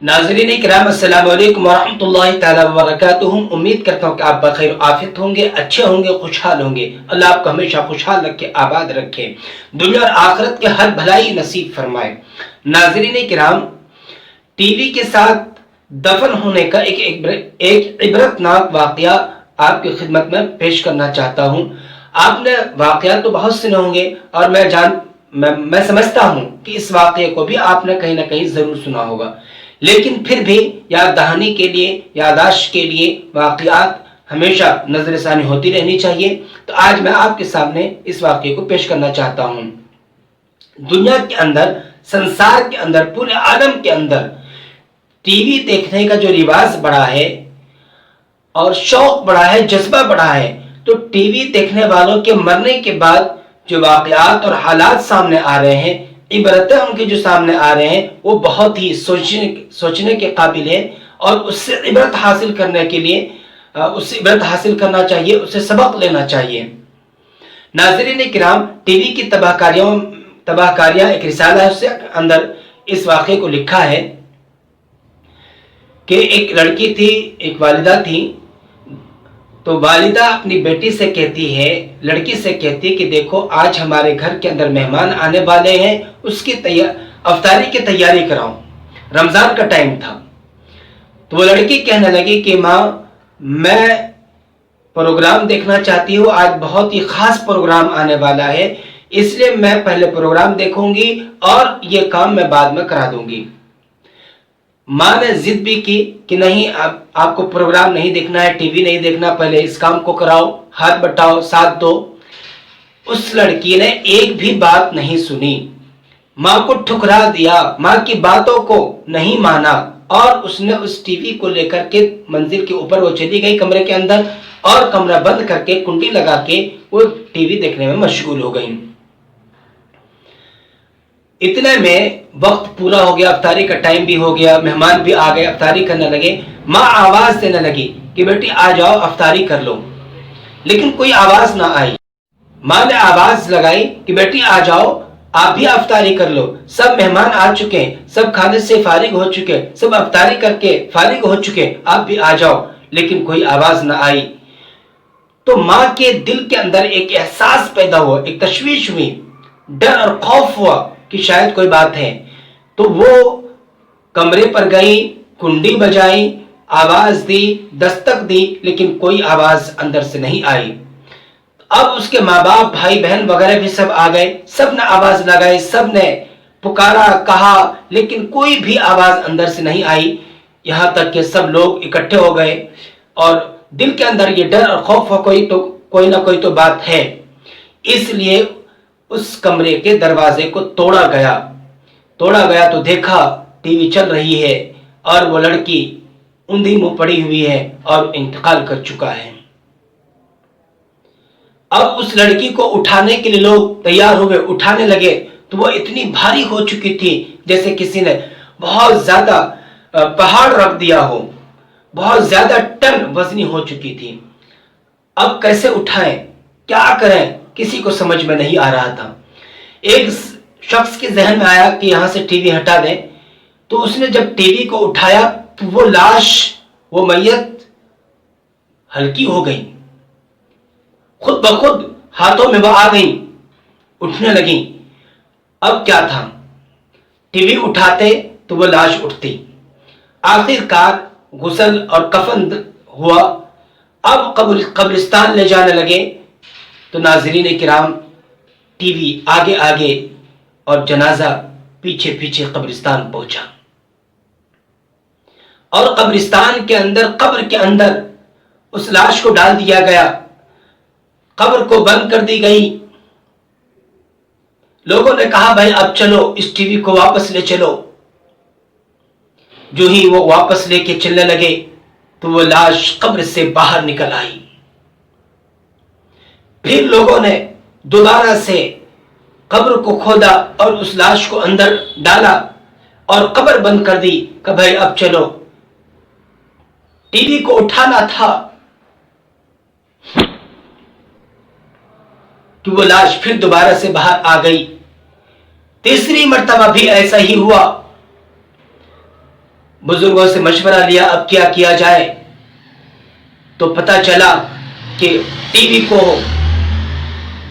नाज़रीन इकराम अस्सलाम वालेकुम वरहमतुल्लाहि ताला वबरकातुहू। उम्मीद करता हूँ कि आप बखैर आफियत होंगे, अच्छे होंगे, खुशहाल होंगे। अल्लाह आपको हमेशा खुशहाल रखे, आबाद रखे, दुनिया और आखिरत के हर भलाई नसीब फरमाए। नाज़रीन इकराम, टीवी के साथ दफन होने का एक इबरतनाक वाकया आपकी खिदमत में पेश करना चाहता हूँ। आपने वाकया तो बहुत सुने होंगे और मैं समझता हूँ कि इस वाकये को भी आपने कहीं ना कहीं जरूर सुना होगा, लेकिन फिर भी याद दहानी के लिए, यादाश्त के लिए वाकयात हमेशा नजरसानी होती रहनी चाहिए। तो आज मैं आपके सामने इस वाकये को पेश करना चाहता हूँ। दुनिया के अंदर, संसार के अंदर, पूरे आलम के अंदर टीवी देखने का जो रिवाज बढ़ा है और शौक बढ़ा है, जज्बा बढ़ा है, तो टीवी देखने वालों के मरने के बाद जो वाकयात और हालात सामने आ रहे हैं, इबरतें उनके जो सामने आ रहे हैं, वो बहुत ही सोचने के काबिल है। और उससे इबरत हासिल करने के लिए उससे इबरत हासिल करना चाहिए, उससे सबक लेना चाहिए। नाज़रीन किराम, टीवी की तबाहकारियां एक रिसाला है, उससे अंदर इस वाक़े को लिखा है कि एक लड़की थी, एक वालिदा थी। तो वालिदा अपनी बेटी से कहती है, लड़की से कहती है कि देखो आज हमारे घर के अंदर मेहमान आने वाले हैं, उसकी अफ्तारी की तैयारी कराओ। रमज़ान का टाइम था। तो वो लड़की कहने लगी कि माँ, मैं प्रोग्राम देखना चाहती हूँ, आज बहुत ही खास प्रोग्राम आने वाला है, इसलिए मैं पहले प्रोग्राम देखूंगी और ये काम मैं बाद में करा दूंगी। माँ ने जिद भी की कि नहीं, आपको प्रोग्राम नहीं देखना है, टीवी नहीं देखना, पहले इस काम को कराओ, हाथ बटाओ, साथ दो। उस लड़की ने एक भी बात नहीं सुनी, माँ को ठुकरा दिया, माँ की बातों को नहीं माना और उसने उस टीवी को लेकर के मंजिल के ऊपर वो चली गई कमरे के अंदर और कमरा बंद करके कुंडी लगा के वो टीवी देखने में मशगूल हो गई। इतने में वक्त पूरा हो गया, अफ्तारी का टाइम भी हो गया, मेहमान भी आ गए, अफ्तारी करने लगे। माँ आवाज देने लगी कि बेटी आ जाओ, अफ्तारी कर लो, लेकिन कोई आवाज ना आई। माँ ने आवाज लगाई कि बेटी आ जाओ, आप भी अफ्तारी कर लो, सब मेहमान आ चुके, सब खाने से फारिग हो चुके, सब अफ्तारी करके फारिग हो चुके, आप भी आ जाओ, लेकिन कोई आवाज ना आई। तो माँ के दिल के अंदर एक एहसास पैदा हुआ, एक तशवीश हुई, डर और खौफ हुआ कि शायद कोई बात है। तो वो कमरे पर गई, कुंडी बजाई, आवाज दी, दस्तक दी, लेकिन कोई आवाज अंदर से नहीं आई। अब उसके माँ बाप, भाई बहन वगैरह भी सब आ गए, सब ने आवाज लगाई, सब ने पुकारा, कहा, लेकिन कोई भी आवाज अंदर से नहीं आई। यहां तक कि सब लोग इकट्ठे हो गए और दिल के अंदर ये डर और खौफ हो, कोई ना कोई तो बात है। इसलिए उस कमरे के दरवाजे को तोड़ा गया तो देखा टीवी चल रही है और वो लड़की ऊंधी मुंह पड़ी हुई है और इंतकाल कर चुका है। अब उस लड़की को उठाने के लिए लोग तैयार हो गए, उठाने लगे, तो वो इतनी भारी हो चुकी थी जैसे किसी ने बहुत ज्यादा पहाड़ रख दिया हो, बहुत ज्यादा टन वजनी हो चुकी थी। अब कैसे उठाएं, क्या करें, किसी को समझ में नहीं आ रहा था। एक शख्स के जहन में आया कि यहां से टीवी हटा दें। तो उसने जब टीवी को उठाया तो वो लाश, वो मैयत हल्की हो गई, खुद ब खुद हाथों में वो आ गई, उठने लगी। अब क्या था, टीवी उठाते तो वो लाश उठती। आखिरकार गुस्ल और कफन हुआ। अब कब्रिस्तान ले जाने लगे तो नाज़रीन किराम, टीवी आगे आगे और जनाजा पीछे पीछे कब्रिस्तान पहुंचा। और कब्रिस्तान के अंदर, कब्र के अंदर उस लाश को डाल दिया गया, कब्र को बंद कर दी गई। लोगों ने कहा भाई अब चलो, इस टीवी को वापस ले चलो। जो ही वो वापस लेके चलने लगे तो वो लाश कब्र से बाहर निकल आई। फिर लोगों ने दोबारा से कब्र को खोदा और उस लाश को अंदर डाला और कब्र बंद कर दी कि भाई अब चलो। टीवी को उठाना था कि वो लाश फिर दोबारा से बाहर आ गई। तीसरी मर्तबा भी ऐसा ही हुआ। बुजुर्गों से मशवरा लिया अब क्या किया जाए, तो पता चला कि टीवी को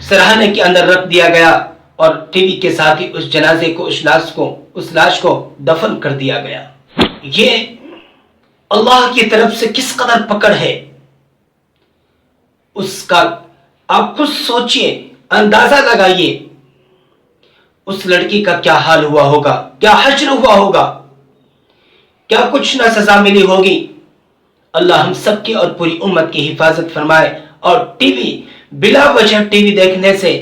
सराहने के अंदर रख दिया गया और टीवी के साथ ही उस जनाजे को, उस लाश को दफन कर दिया गया। ये अल्लाह की तरफ से किस कदर पकड़ है उसका आप खुद सोचिए, अंदाजा लगाइए उस लड़की का क्या हाल हुआ होगा, क्या हश्र हुआ होगा, क्या कुछ ना सजा मिली होगी। अल्लाह हम सबकी और पूरी उम्मत की हिफाजत फरमाए और टीवी, बिला वजह टीवी देखने से,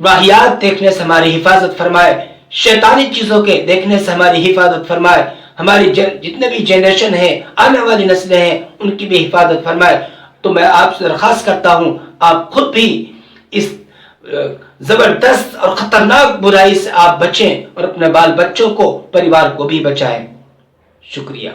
वाहियात देखने से हमारी हिफाजत फरमाए, शैतानी चीजों के देखने से हमारी हिफाजत फरमाए, हमारी जितने भी जनरेशन है, आने वाली नस्लें हैं, उनकी भी हिफाजत फरमाए। तो मैं आपसे दरख्वास्त करता हूं आप खुद भी इस जबरदस्त और खतरनाक बुराई से आप बचें और अपने बाल बच्चों को, परिवार को भी बचाएं। शुक्रिया।